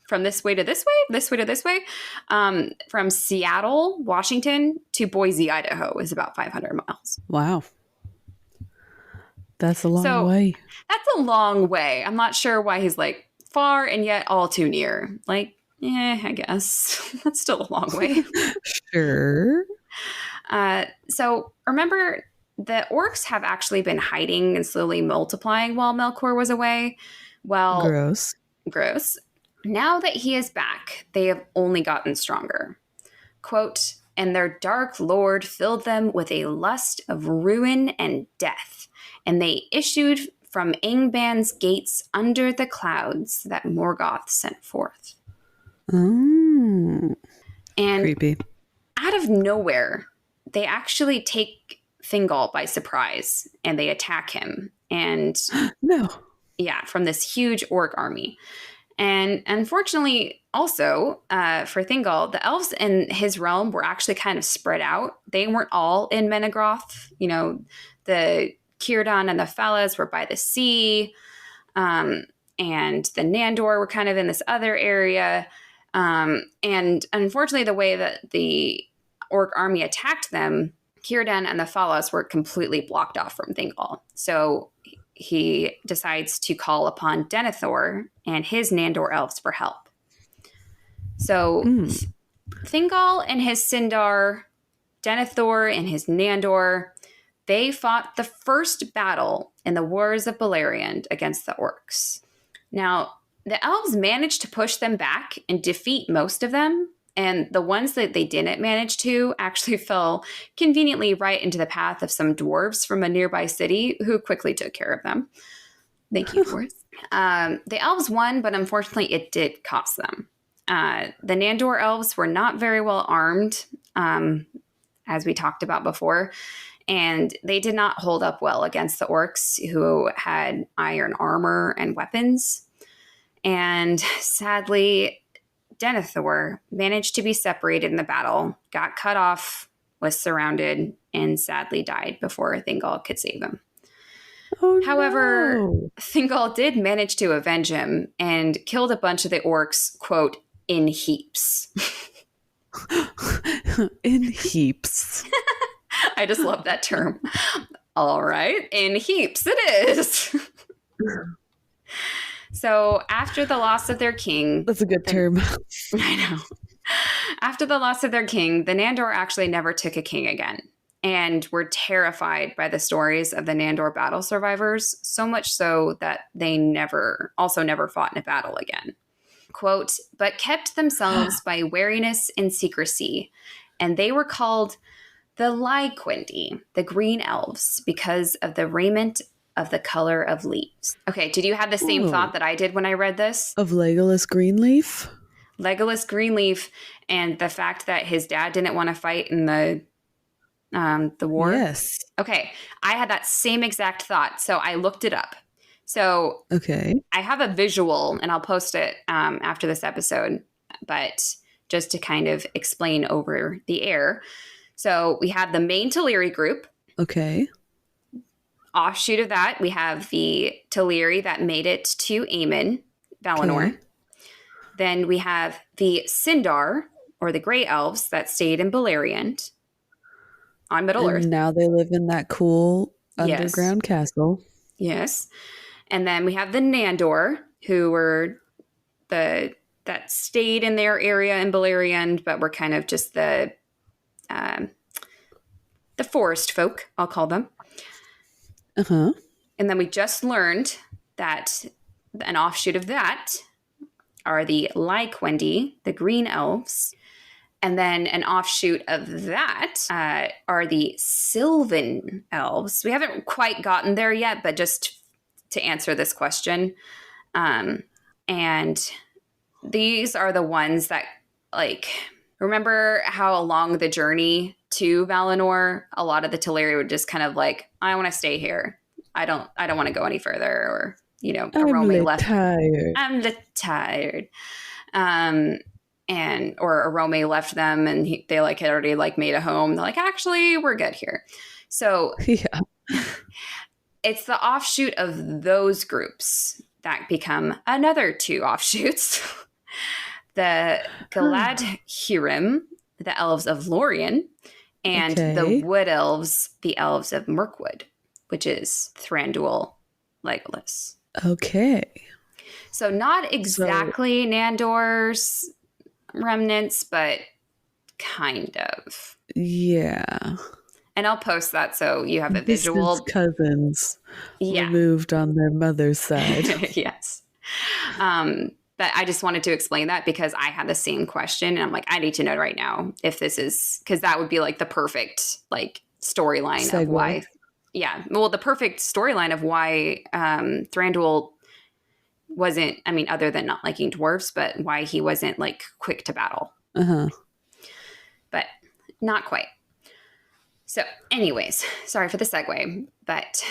from this way to this way, this way to this way. From Seattle, Washington to Boise, Idaho is about 500 miles. Wow. That's a long way. That's a long way. I'm not sure why he's like far and yet all too near. Like, I guess that's still a long way. Sure. So remember, the orcs have actually been hiding and slowly multiplying while Melkor was away. Well, gross. Now that he is back, they have only gotten stronger. Quote, and their dark lord filled them with a lust of ruin and death, and they issued from Angband's gates under the clouds that Morgoth sent forth. And creepy. Out of nowhere, they actually take Thingol by surprise, and they attack him. And from this huge orc army. And unfortunately, also, for Thingol, the elves in his realm were actually kind of spread out. They weren't all in Menegroth. You know, the Círdan and the Fellas were by the sea. And the Nandor were kind of in this other area. And unfortunately, the way that the orc army attacked them, Círdan and the Fellas were completely blocked off from Thingol. So he decides to call upon Denethor and his Nandor elves for help. So Thingol and his Sindar, Denethor and his Nandor, they fought the first battle in the Wars of Beleriand against the orcs. Now, the elves managed to push them back and defeat most of them, and the ones that they didn't manage to actually fell conveniently right into the path of some dwarves from a nearby city who quickly took care of them. Thank you, dwarves. The elves won, but unfortunately it did cost them. The Nandor elves were not very well armed, as we talked about before, and they did not hold up well against the orcs who had iron armor and weapons. And sadly, Denethor managed to be separated in the battle, got cut off, was surrounded, and sadly died before Thingol could save him. Oh, However, no. Thingol did manage to avenge him and killed a bunch of the orcs, quote, in heaps. In heaps. I just love that term. All right, in heaps it is. So after the loss of their king... That's a good term. I know. After the loss of their king, the Nandor actually never took a king again, and were terrified by the stories of the Nandor battle survivors, so much so that they never fought in a battle again. Quote, but kept themselves by wariness and secrecy, and they were called the Lyquendi, the Green Elves, because of the raiment of the color of leaves. Okay, did you have the same thought that I did when I read this? Of Legolas Greenleaf? Legolas Greenleaf, and the fact that his dad didn't want to fight in the war? Yes. Okay, I had that same exact thought, so I looked it up. So okay, I have a visual, and I'll post it after this episode, but just to kind of explain over the air. So we have the main Teleri group. Okay. Offshoot of that, we have the Teleri that made it to Aman, Valinor. Okay. Then we have the Sindar, or the Grey Elves, that stayed in Beleriand on Middle-earth. Now they live in that cool underground castle. Yes. And then we have the Nandor, who were that stayed in their area in Beleriand, but were kind of just the forest folk, I'll call them. Uh-huh. And then we just learned that an offshoot of that are the Lyquendi, the Green Elves. And then an offshoot of that are the Sylvan Elves. We haven't quite gotten there yet, but just to answer this question. And these are the ones that, like, remember how along the journey to Valinor, a lot of the Teleri would just kind of like, I want to stay here. I don't want to go any further. Or, you know, Arome left. I'm tired. And or Arome left them, and they like had already like made a home. They're like, actually, we're good here. So yeah. It's the offshoot of those groups that become another two offshoots. The Galadhirim, the Elves of Lorien, and the Wood Elves, the Elves of Mirkwood, which is Thranduil, Legolas. Okay. So not exactly Nandor's remnants, but kind of. Yeah. And I'll post that so you have a visual. Cousins removed on their mother's side. Yes. But I just wanted to explain that because I had the same question. And I'm like, I need to know right now if this is, because that would be like the perfect like storyline of why. Yeah. Well, the perfect storyline of why Thranduil wasn't, I mean, other than not liking dwarves, but why he wasn't like quick to battle. Uh-huh. But not quite. So anyways, sorry for the segue, but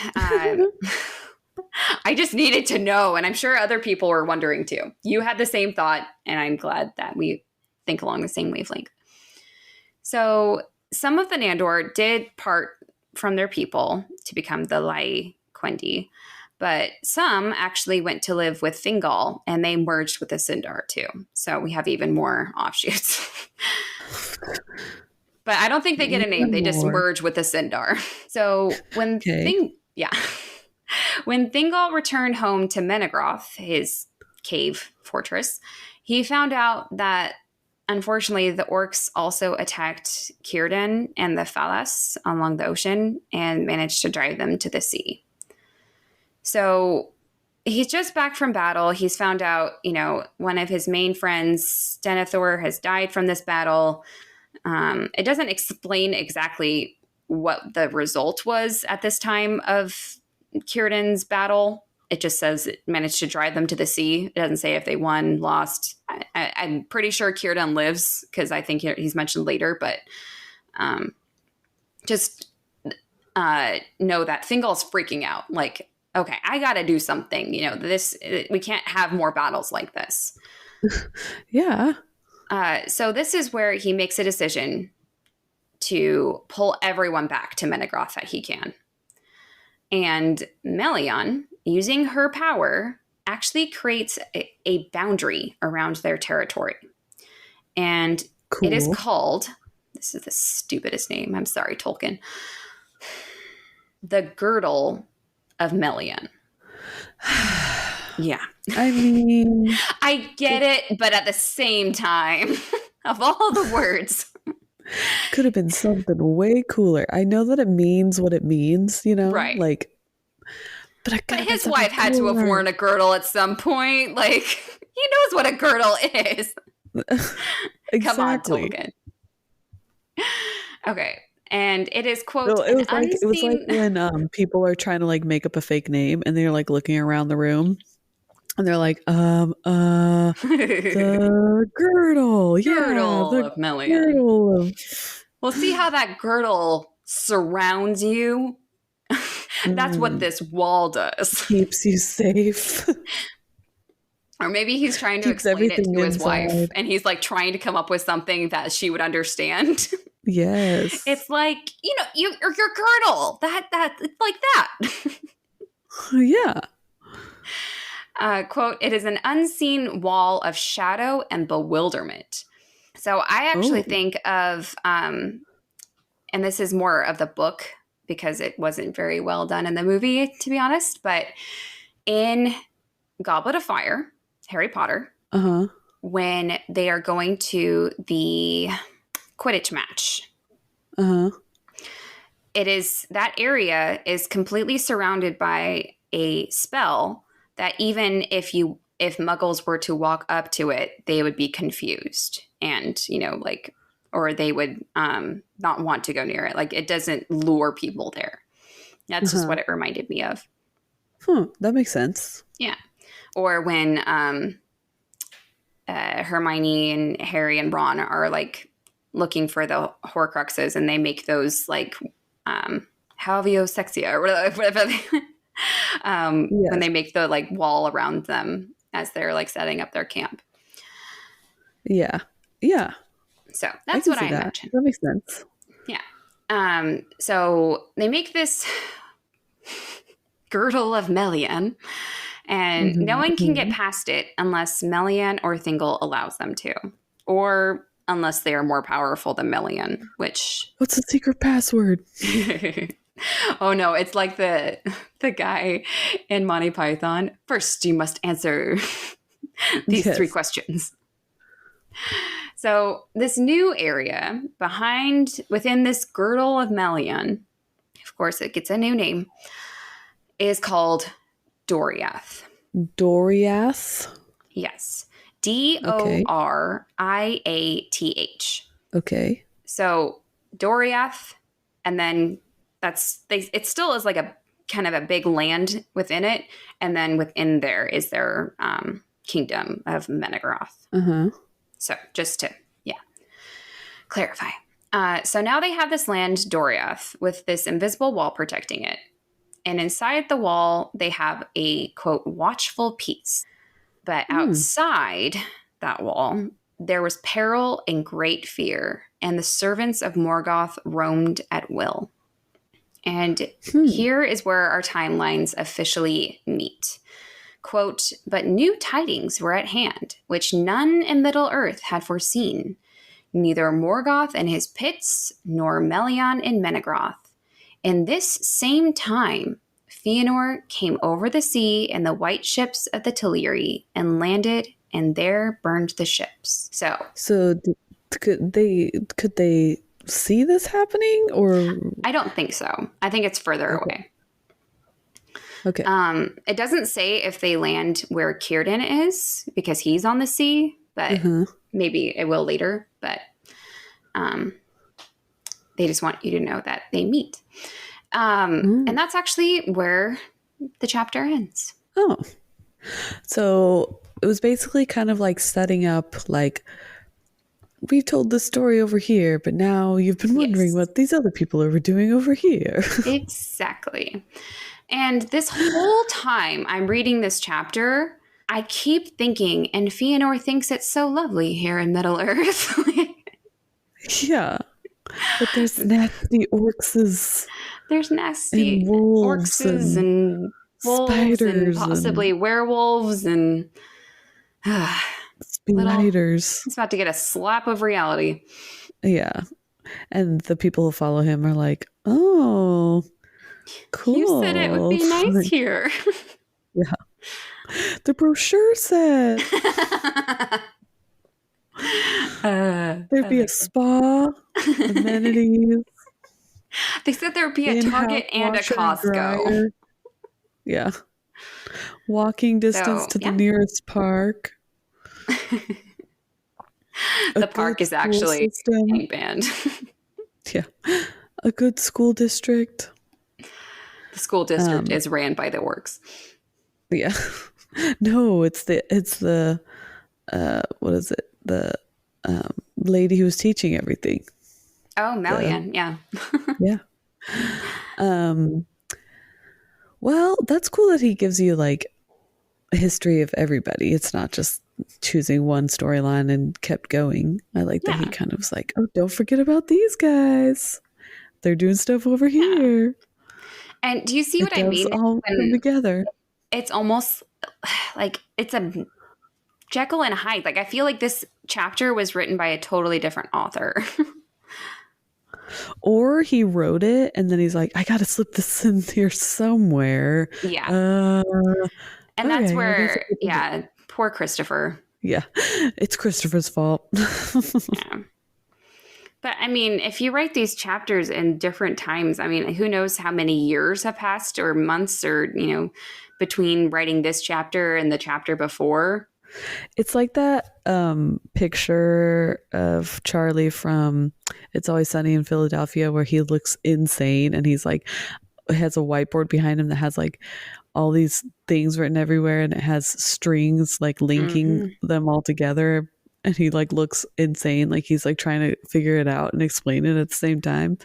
I just needed to know, and I'm sure other people were wondering too. You had the same thought, and I'm glad that we think along the same wavelength. So some of the Nandor did part from their people to become the Lyquendi, but some actually went to live with Thingol, and they merged with the Sindar too. So we have even more offshoots. But I don't think they get a name. They just merge with the Sindar. So when when Thingol returned home to Menegroth, his cave fortress, he found out that unfortunately the orcs also attacked Círdan and the Falas along the ocean and managed to drive them to the sea. So he's just back from battle. He's found out, you know, one of his main friends, Denethor, has died from this battle. It doesn't explain exactly what the result was at this time of Círdan's battle. it just says it managed to drive them to the sea. It doesn't say if they won, lost. I'm pretty sure Círdan lives because I think he's mentioned later, but just know that Thingol's freaking out. Like, okay, I got to do something. We can't have more battles like this. Yeah. So this is where he makes a decision to pull everyone back to Menegroth that he can. And Melian, using her power, actually creates a boundary around their territory. And It is called, this is the stupidest name, I'm sorry, Tolkien, the Girdle of Melian. Yeah. I mean, I get it, but at the same time, of all the words, could have been something way cooler. I know that it means what it means, right? Like, but his wife had to have worn a girdle at some point. Like, he knows what a girdle is. Exactly. Come on, Tolkien. Okay. And it is, quote, no, it was like when people are trying to like make up a fake name and they're like looking around the room and they're like, the girdle. Girdle the of Melian. Well, see how that girdle surrounds you? That's what this wall does. Keeps you safe. Or maybe he's trying to explain it to his wife and he's like trying to come up with something that she would understand. Yes. It's like, your girdle. That it's like that. Yeah. Quote, it is an unseen wall of shadow and bewilderment. So I actually think of, and this is more of the book because it wasn't very well done in the movie, to be honest, but in Goblet of Fire, Harry Potter, when they are going to the Quidditch match, that area is completely surrounded by a spell that even if Muggles were to walk up to it, they would be confused and, or they would not want to go near it. Like, it doesn't lure people there. That's just what it reminded me of. That makes sense. Yeah. Or when Hermione and Harry and Ron are like looking for the Horcruxes and they make those like Halviosexia or whatever when they make the like wall around them as they're like setting up their camp. Yeah. So that's what I imagine. That makes sense. Yeah. So they make this Girdle of Melian, and no one can get past it unless Melian or Thingol allows them to, or unless they are more powerful than Melian, which... What's the secret password? Oh no, it's like the guy in Monty Python. First, you must answer these 3 questions. So this new area within this Girdle of Melian, of course it gets a new name, is called Doriath. Doriath? Yes. Doriath. Okay. So Doriath, and then it still is like a kind of a big land within it, and then within there is their kingdom of Menegroth. So just to clarify. So now they have this land Doriath with this invisible wall protecting it. And inside the wall, they have a, quote, watchful peace. But outside that wall, there was peril and great fear, and the servants of Morgoth roamed at will. And here is where our timelines officially meet. Quote, but new tidings were at hand, which none in Middle-earth had foreseen. Neither Morgoth and his pits, nor Melian in Menegroth. In this same time, Fëanor came over the sea in the white ships of the Teleri and landed, and there burned the ships. So could they see this happening, or? I don't think so. I think it's further away. Okay. It doesn't say if they land where Círdan is because he's on the sea, but maybe it will later. But they just want you to know that they meet. And that's actually where the chapter ends. Oh, so it was basically kind of like setting up, like, we've told this story over here, but now you've been wondering Yes, what these other people are doing over here. exactly. And this whole time I'm reading this chapter, I keep thinking, and Fëanor thinks it's so lovely here in Middle Earth. Yeah, but there's nasty orcs There's and nasty wolves orcses and and wolves and spiders possibly and werewolves and little. spiders. He's about to get a slap of reality. Yeah, and the people who follow him are like, oh, You said it would cool. be nice here. Yeah, the brochure said there'd I be a like that. spa, amenities, They said there would be a in-house Target and a washer and Costco. dryer. Yeah, walking distance So, to the yeah, nearest park, a the park good is school actually system. Hank Band. Yeah, a good school district. The school district Um, is ran by the orcs. yeah, no, it's the what is it? The lady who was teaching everything. Oh, The Melian, yeah. Yeah. Um, well, that's cool that he gives you like a history of everybody. It's not just choosing one storyline and kept going. I like that he Yeah, kind of was like, oh, don't forget about these guys. They're doing stuff over yeah. here. And do you see It what I does mean all come when together. it's almost like it's a Jekyll and Hyde? Like, I feel like this chapter was written by a totally different author. Or he wrote it and then he's like, I gotta slip this in here somewhere. Yeah. Uh And that's okay, I guess where, yeah, poor Christopher. yeah. It's Christopher's fault. Yeah. But I mean, if you write these chapters in different times, I mean, who knows how many years have passed or months or, between writing this chapter and the chapter before. It's like that picture of Charlie from It's Always Sunny in Philadelphia where he looks insane and he's like has a whiteboard behind him that has like all these things written everywhere and it has strings like linking Hmm. them all together and he like looks insane like he's like trying to figure it out and explain it at the same time.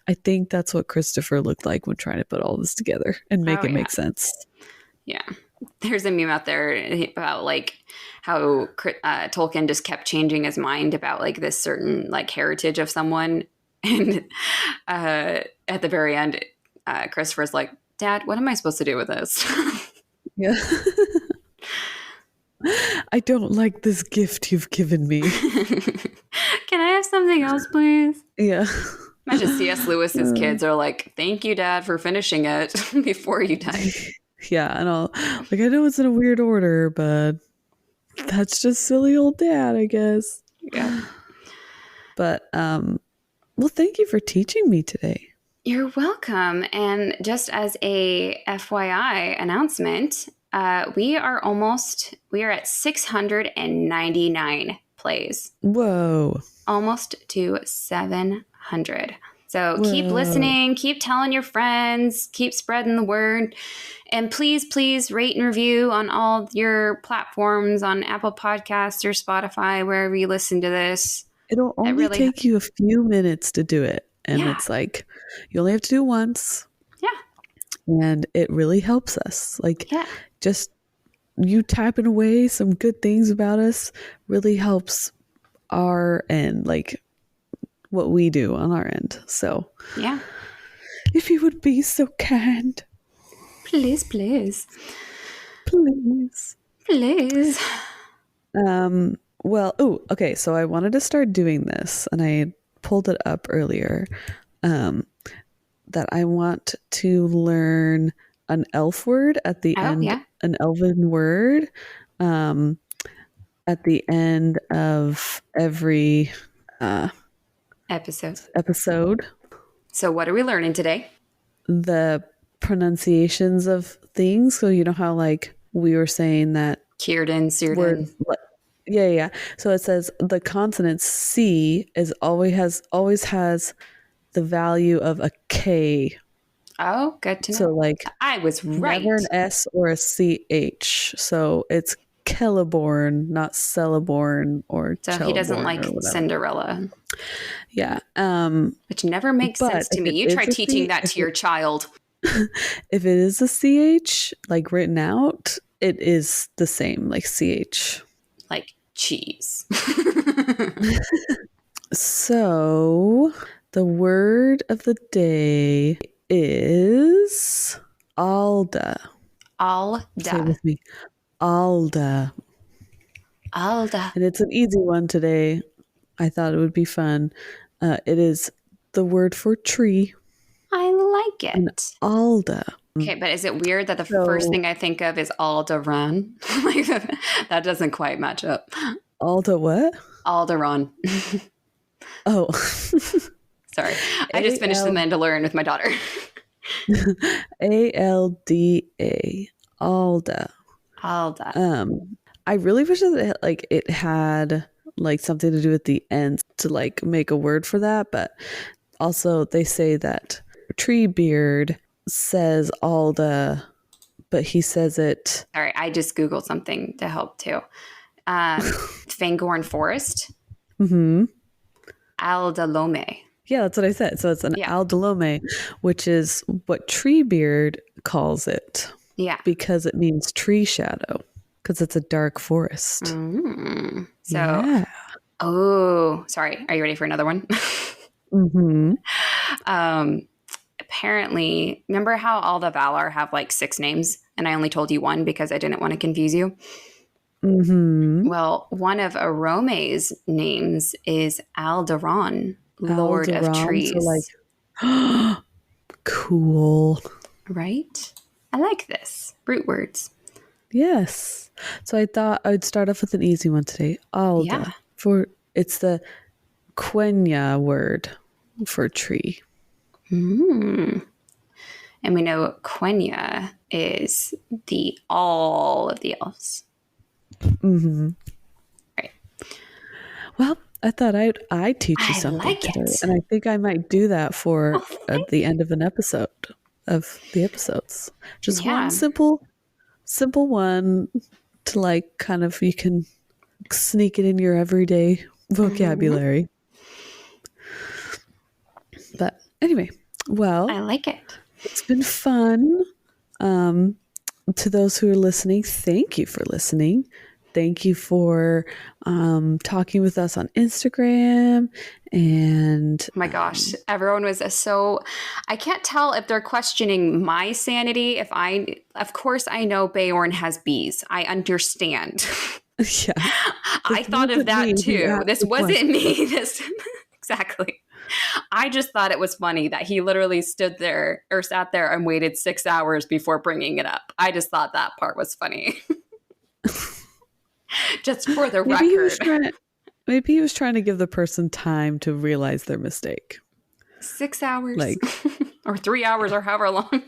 I think that's what Christopher looked like when trying to put all this together and make Oh, it yeah. make sense. Yeah. There's a meme out there about like how Tolkien just kept changing his mind about like this certain like heritage of someone. And at the very end, Christopher's like, Dad, what am I supposed to do with this? Yeah. I don't like this gift you've given me. Can I have something else, please? Yeah. Imagine C.S. Lewis's kids are like, "Thank you, Dad, for finishing it before you died." Yeah, and I'll like I know it's in a weird order, but that's just silly old dad, I guess. Yeah, But well, thank you for teaching me today. you're welcome. And just as a FYI announcement, we are at 699 plays, Whoa. almost to 700. So keep Whoa. listening, keep telling your friends, keep spreading the word. And please, please rate and review on all your platforms on Apple Podcasts or Spotify, wherever you listen to this. It'll That only really, take you a few minutes to do it. And yeah, it's like you only have to do it once. yeah, And it really helps us. Like yeah, just you typing away some good things about us really helps our end, like what we do on our end. So yeah. if you would be so kind, Please, please, please. please. Well, oh, okay. So I wanted to start doing this and I pulled it up earlier. Um, that I want to learn an elf word at the Oh, end, yeah. an elven word, um, at the end of every uh, Episode. episode. So, what are we learning today? The pronunciations of things. So you know how like we were saying that Círdan, word, Círdan. yeah, yeah. So it says the consonant C is always has the value of a K Oh, good to So know. like I was never right. an S or a CH. So it's Celeborn, not Celeborn or So he doesn't Celeborn like or whatever. Cinderella, Yeah. which never makes But sense if to me. it You try is a teaching C, that to your child. if it is a CH, like written out, it is the same, like CH. Like cheese. So the word of the day is Alda. Say it Alda. with me. Alda. Alda. And it's an easy one today. I thought it would be fun. It is the word for tree, I like an it. Alda. Okay, but is it weird that the first So thing I think of is Alderaan? Like that doesn't quite match up. Alda what? Alderaan. Oh. Sorry. I just finished The A-L- Mandalorian with my daughter. ALDA. Alda. Alda. I really wish that it had like something to do with the end to like make a word for that, but also they say that Treebeard says Alda, but he says it. Sorry, I just Googled something to help too. Fangorn Forest. Mm-hmm. Aldalome. Yeah, that's what I said. So it's an Yeah. Aldalome, which is what Treebeard calls it Yeah. because it means tree shadow because it's a dark forest. So, Yeah. oh, sorry. Are you ready for another one? Mm-hmm. Apparently, remember how all the Valar have like 6 names? And I only told you one because I didn't want to confuse you. Mm-hmm. Well, one of Arome's names is Alderon, Lord of Alderon. So Trees. like, cool. Right? I like this. Root words. Yes. So I thought I'd start off with an easy one today. Yeah. Alda. It's the Quenya word for tree. Mm. And we know Quenya is the all of the elves. Mm-hmm. Right. Well, I thought I'd teach you I something like today, it. and I think I might do that for Oh, at the end of an episode of the episodes. Just one yeah. simple one to like kind of you can sneak it in your everyday vocabulary. But anyway, well, I like it. it's been fun. To those who are listening, thank you for listening. Thank you for talking with us on Instagram. And Oh my gosh, everyone was so. I can't tell if they're questioning my sanity. Of course, I know Beorn has bees. I understand. yeah, I thought of that too. This wasn't me. This exactly. I just thought it was funny that he literally stood there or sat there and waited 6 hours before bringing it up. I just thought that part was funny. Just for the record. Maybe he was trying to give the person time to realize their mistake. 6 hours. Like or 3 hours or however long.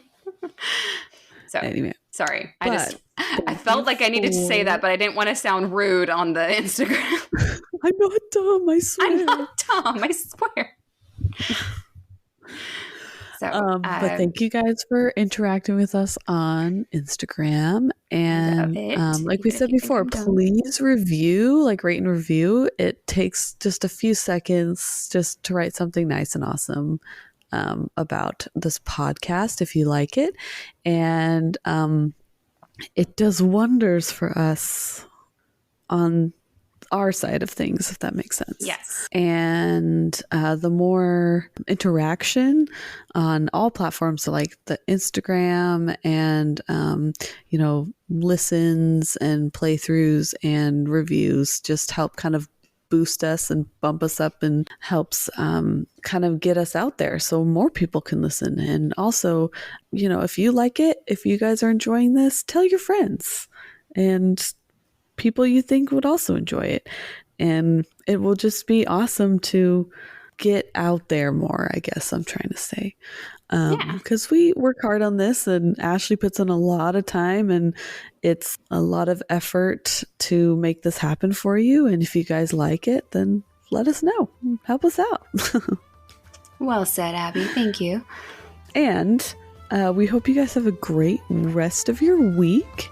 So anyway. Sorry. I felt like I needed to say that, but I didn't want to sound rude on the Instagram. I'm not dumb, I swear. I'm not dumb, I swear. So, but thank you guys for interacting with us on Instagram. And like we said before, please review, like rate and review. It takes just a few seconds just to write something nice and awesome about this podcast if you like it. And it does wonders for us on our side of things, if that makes sense. Yes. And the more interaction on all platforms, so like the Instagram and, listens and playthroughs and reviews just help kind of boost us and bump us up and helps kind of get us out there so more people can listen. And also, if you like it, if you guys are enjoying this, tell your friends and people you think would also enjoy it. And it will just be awesome to get out there more, I guess I'm trying to say. Because we work hard on this and Ashley puts in a lot of time and it's a lot of effort to make this happen for you. And if you guys like it, then let us know. Help us out. Well said, Abby. Thank you. And We hope you guys have a great rest of your week.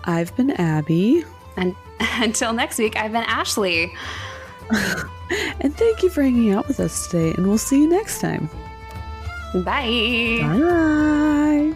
I've been Abby. And until next week, I've been Ashley. And thank you for hanging out with us today, and we'll see you next time. Bye. Bye.